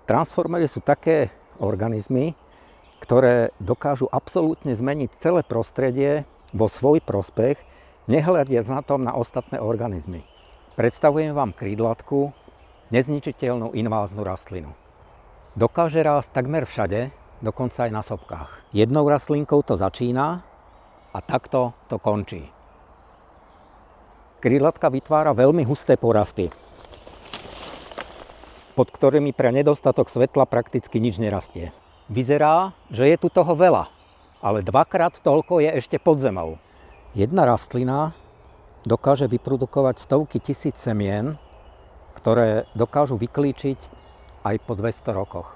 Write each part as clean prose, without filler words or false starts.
Transformery sú také organizmy, ktoré dokážu absolútne zmeniť celé prostredie vo svoj prospech, nehľadiac na tom na ostatné organizmy. Predstavujem vám krídlatku, nezničiteľnú inváznú rastlinu. Dokáže rásť takmer všade, dokonca aj na sopkách. Jednou rastlinkou to začína a takto to končí. Krídlatka vytvára veľmi husté porasty, pod ktorými pre nedostatok svetla prakticky nič nerastie. Vyzerá, že je tu toho veľa, ale dvakrát toľko je ešte pod zemou. Jedna rastlina dokáže vyprodukovať stovky tisíc semien, ktoré dokážu vyklíčiť aj po 200 rokoch.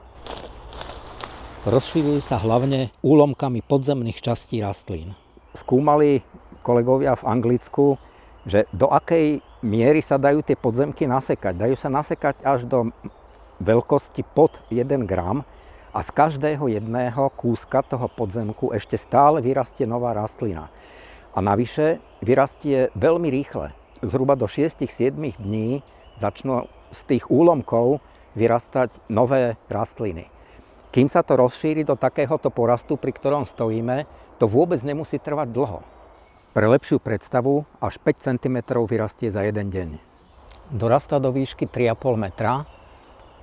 Rozširujú sa hlavne úlomkami podzemných častí rastlín. Skúmali kolegovia v Anglicku, že do akej miery sa dajú tie podzemky nasekať. Dajú sa nasekať až do veľkosti pod 1 gram a z každého jedného kúska toho podzemku ešte stále vyrastie nová rastlina. A navyše vyrastie veľmi rýchle. Zhruba do 6-7 dní začnú z tých úlomkov vyrastať nové rastliny. Kým sa to rozšíri do takéhoto porastu, pri ktorom stojíme, to vôbec nemusí trvať dlho. Pre lepšiu predstavu, až 5 cm vyrastie za jeden deň. Dorastá do výšky 3,5 metra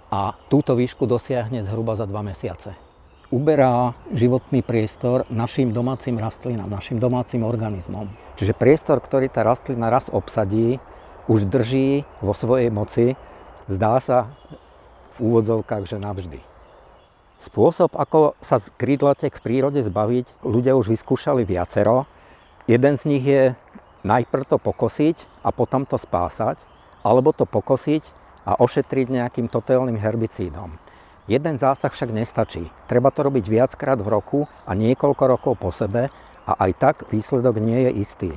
a túto výšku dosiahne zhruba za 2 mesiace. Uberá životný priestor našim domácim rastlinám, našim domácim organizmom. Čiže priestor, ktorý tá rastlina raz obsadí, už drží vo svojej moci, zdá sa v úvodzovkách, že navždy. Spôsob, ako sa z krídlatek v prírode zbaviť, ľudia už vyskúšali viacero. Jeden z nich je najprv to pokosiť a potom to spásať, alebo to pokosiť a ošetriť nejakým totelným herbicídom. Jeden zásah však nestačí. Treba to robiť viackrát v roku a niekoľko rokov po sebe a aj tak výsledok nie je istý.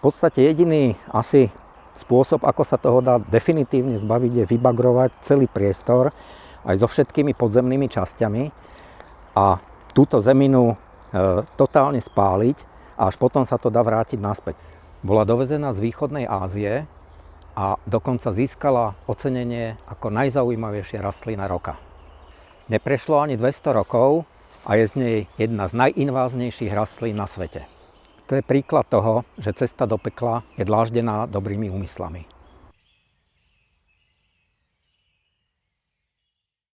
V podstate jediný asi spôsob, ako sa toho dá definitívne zbaviť, je vybagrovať celý priestor aj so všetkými podzemnými časťami a túto zeminu totálne spáliť a až potom sa to dá vrátiť naspäť. Bola dovezená z východnej Ázie a dokonca získala ocenenie ako najzaujímavejšia rastlina roka. Neprešlo ani 200 rokov a je z nej jedna z najinváznejších rastlín na svete. To je príklad toho, že cesta do pekla je dláždená dobrými úmyslami.